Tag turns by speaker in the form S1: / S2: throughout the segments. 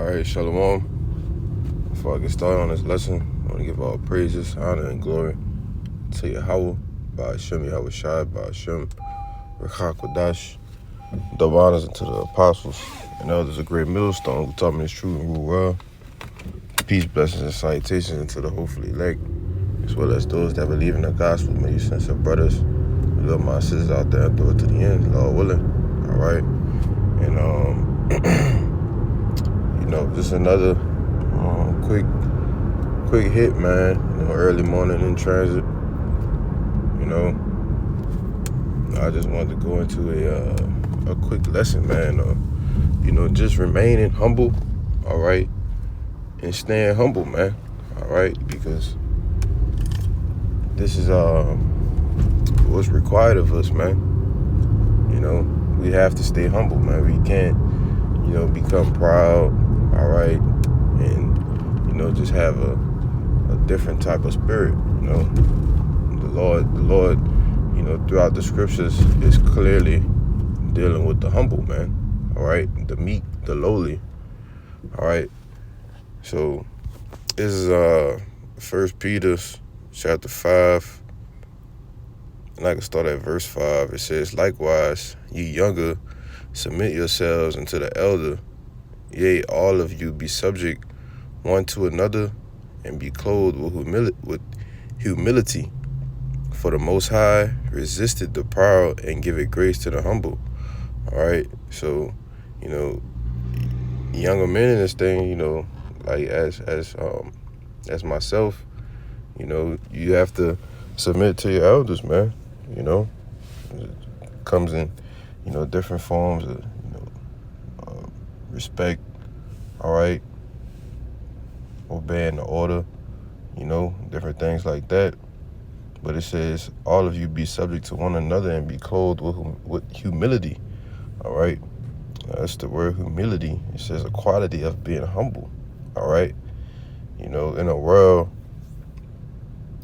S1: Alright, Shalom. Before I get started on this lesson, I want to give all praises, honor, and glory to Yahweh, Ba'ashem Yahweh Shai, Ba'ashem Rechak Kodash. Double honors unto the apostles and elders of Great Millstone who taught me this truth and rule well. Peace, blessings, and salutations unto the hopefully elect, as well as those that believe in the gospel. May you sense of brothers. We love my sisters out there and do it to the end, Lord willing. Alright. And just another quick hit, man. Early morning in transit. I just wanted to go into a quick lesson, man. Just remaining humble, all right, and staying humble, man, all right, because this is what's required of us, man. We have to stay humble, man. We can't, become proud, all right, and just have a different type of spirit. The Lord, throughout the scriptures is clearly dealing with the humble, man. All right, the meek, the lowly. All right. So this is 1 Peter chapter 5. And I can start at verse 5. It says, "Likewise, ye younger, submit yourselves unto the elder. Yea, all of you be subject one to another, and be clothed with humility. For the Most High resisted the proud and giveth grace to the humble." All right. So, younger men in this thing, like as myself, you have to submit to your elders, man. It comes in, different forms of, respect. All right. Obeying the order, different things like that. But it says, all of you be subject to one another and be clothed with humility. All right. That's the word humility. It says a quality of being humble. All right. In a world,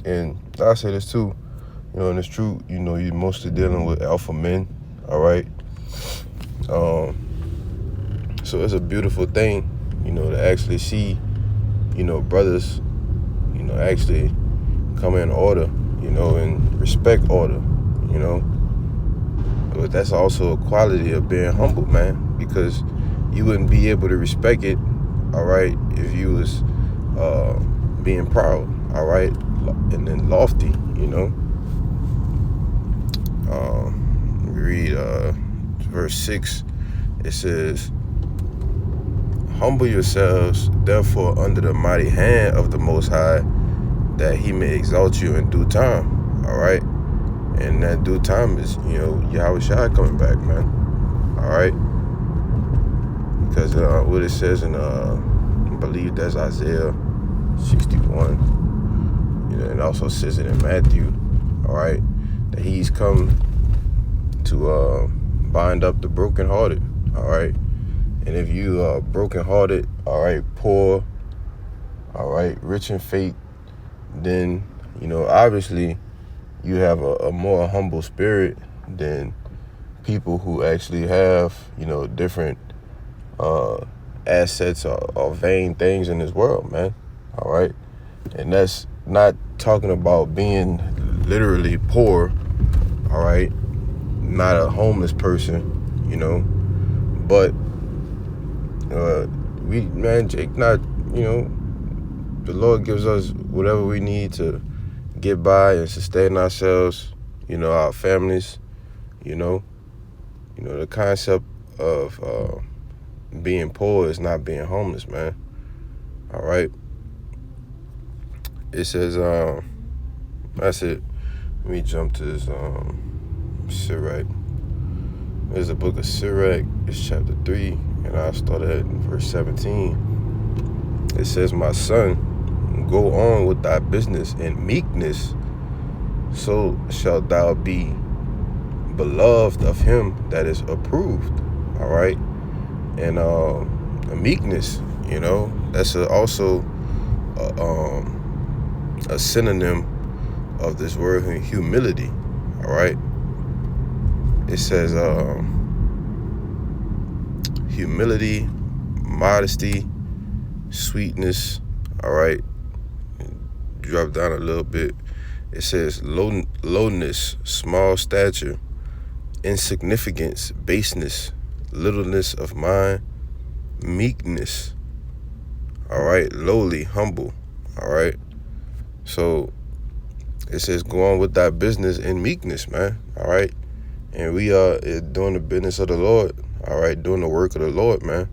S1: and I say this too, and it's true, you're mostly dealing with alpha men. All right. So it's a beautiful thing, to actually see, brothers, actually come in order, and respect order, But that's also a quality of being humble, man, because you wouldn't be able to respect it, all right, if you was being proud, all right, and then lofty, We read verse 6. It says, "Humble yourselves, therefore, under the mighty hand of the Most High, that he may exalt you in due time." All right. And that due time is, Yahweh Shai coming back, man. All right. Because what it says in, I believe that's Isaiah 61. It also says it in Matthew. All right. That he's come to bind up the brokenhearted. All right. And if you are brokenhearted, all right, poor, all right, rich in faith, then, obviously you have a more humble spirit than people who actually have, different assets or vain things in this world, man. All right. And that's not talking about being literally poor, all right, not a homeless person, but Jake, not, the Lord gives us whatever we need to get by and sustain ourselves, our families, the concept of being poor is not being homeless, man. All right. It says, that's it. Let me jump to this Sirach. There's the book of Sirach. It's chapter 3, and I'll start at verse 17. It says, "My son, go on with thy business in meekness, so shalt thou be beloved of him that is approved." All right. And meekness, that's also a synonym of this word humility. All right. It says humility, modesty, sweetness, all right? Drop down a little bit. It says lowness, small stature, insignificance, baseness, littleness of mind, meekness, all right? Lowly, humble, all right? So it says go on with thy business in meekness, man, all right? And we are doing the business of the Lord, all right? Doing the work of the Lord, man,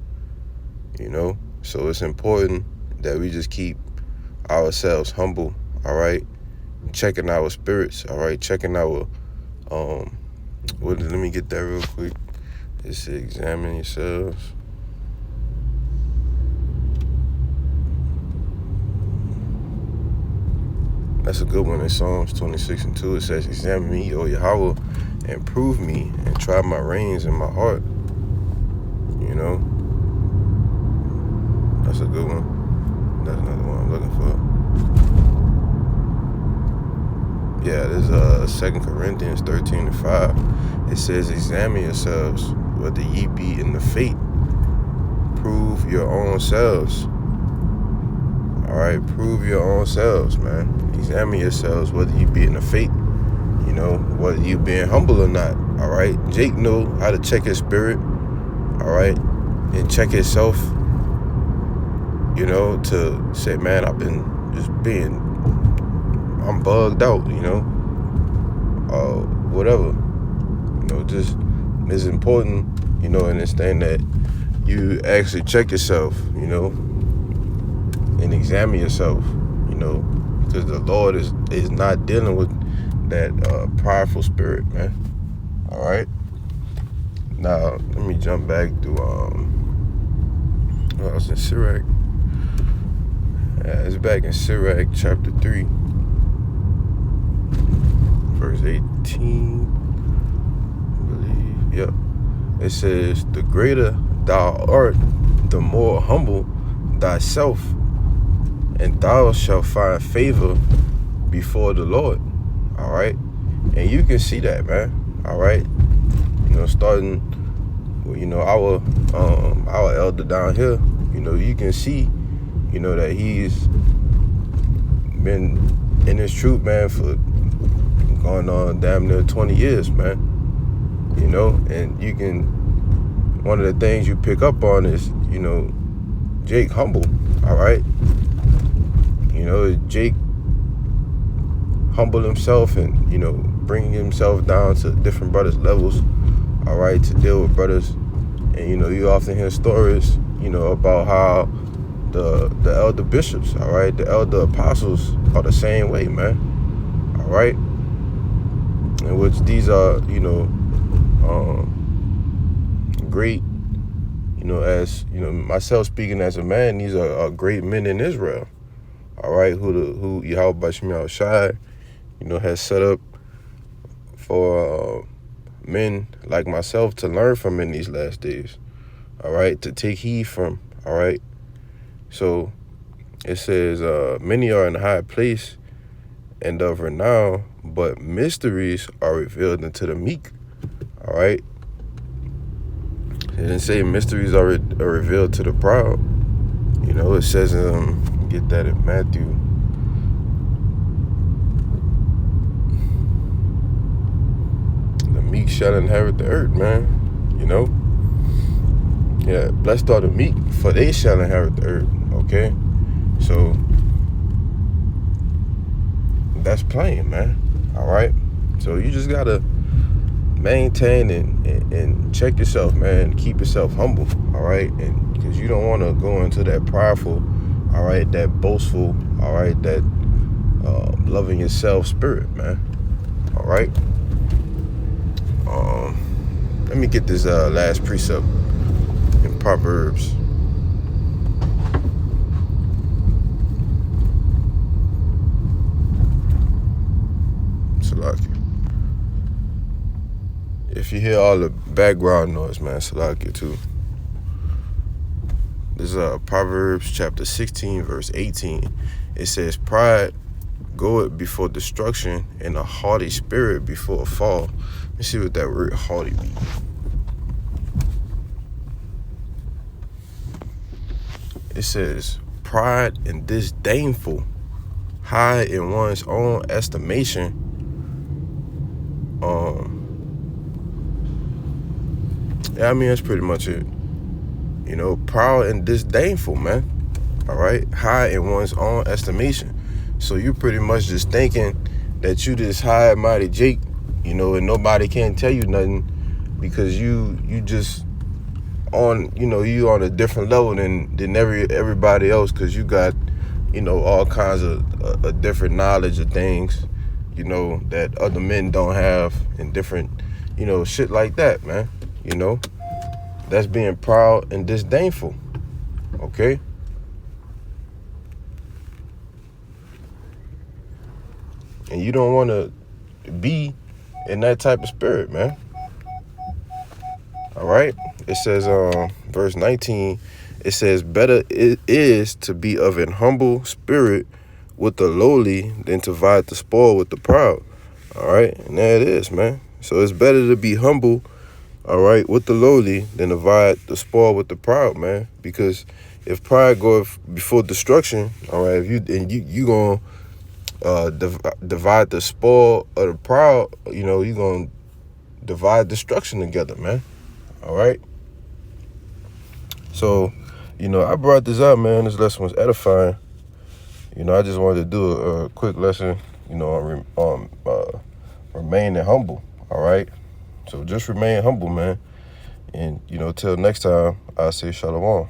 S1: you know? So it's important that we just keep ourselves humble, all right? Checking our spirits, all right? Checking our, let me get that real quick. It says examine yourselves. That's a good one in Psalms 26:2. It says, examine me, O Yahweh, and prove me, and try my reins in my heart. You know? That's a good one. That's another one I'm looking for. Yeah, there's 2 Corinthians 13:5. It says, examine yourselves, whether ye be in the faith. Prove your own selves. All right, prove your own selves, man. Examine yourselves, whether you be in the faith, you know, whether you being humble or not. All right, Jake know how to check his spirit, all right, and check himself, you know, to say, man, I've been just I'm bugged out, you know, whatever, you know, just it's important, you know, understand that you actually check yourself, you know, and examine yourself, you know, because the Lord is not dealing with that prideful spirit, man. All right. Now let me jump back to I was in Sirach. It's back in Sirach chapter 3, verse 18. I believe. Yep. It says, "The greater thou art, the more humble thyself, and thou shalt find favor before the Lord." All right. And you can see that, man. All right. You know, starting with, you know, our elder down here, you know, you can see, you know, that he's been in his truth, man, for going on damn near 20 years, man. You know, and you can, one of the things you pick up on is, you know, Jake humble, all right? You know, Jake humbled himself and, you know, bringing himself down to different brothers' levels, all right, to deal with brothers. And, you know, you often hear stories, you know, about how the elder bishops, all right, the elder apostles are the same way, man, all right? In which these are, you know, great, you know, as, you know, myself speaking as a man, these are great men in Israel, all right, who Yahweh Bashmiel Shai, you know, has set up for men like myself to learn from in these last days, all right, to take heed from, all right? So it says, many are in high place and of renown, but mysteries are revealed unto the meek, all right? It didn't say mysteries are revealed to the proud. You know, it says, get that in Matthew. The meek shall inherit the earth, man. You know? Yeah, blessed are the meek, for they shall inherit the earth, okay? So, that's plain, man, all right? So you just gotta maintain and check yourself, man. Keep yourself humble, all right? And because you don't want to go into that prideful, all right, that boastful, all right, that loving yourself spirit, man, all right? Let me get this last precept in Proverbs. Salakia. If you hear all the background noise, man, Salakia too. This is Proverbs chapter 16, verse 18. It says, pride goeth before destruction, and a haughty spirit before a fall. Let me see what that word haughty means. It says, pride and disdainful, high in one's own estimation. Yeah, I mean, that's pretty much it. You know, proud and disdainful, man. All right, high in one's own estimation. So you pretty much just thinking that you this high and mighty Jake, you know, and nobody can tell you nothing because you just on, you know, you on a different level than everybody else, because you got, you know, all kinds of a different knowledge of things, you know, that other men don't have, and different, you know, shit like that, man. You know, that's being proud and disdainful. Okay. And you don't want to be in that type of spirit, man. All right. It says, verse 19, it says, better it is to be of an humble spirit with the lowly than to divide the spoil with the proud. All right. And there it is, man. So it's better to be humble, all right, with the lowly than divide the spoil with the proud, man. Because if pride goeth before destruction, all right, if you gonna divide the spoil of the proud, you know, you're gonna divide destruction together, man. All right. So, you know, I brought this up, man. This lesson was edifying. You know, I just wanted to do a quick lesson, you know, on remaining humble. All right. So just remain humble, man. And, you know, till next time, I say shalom.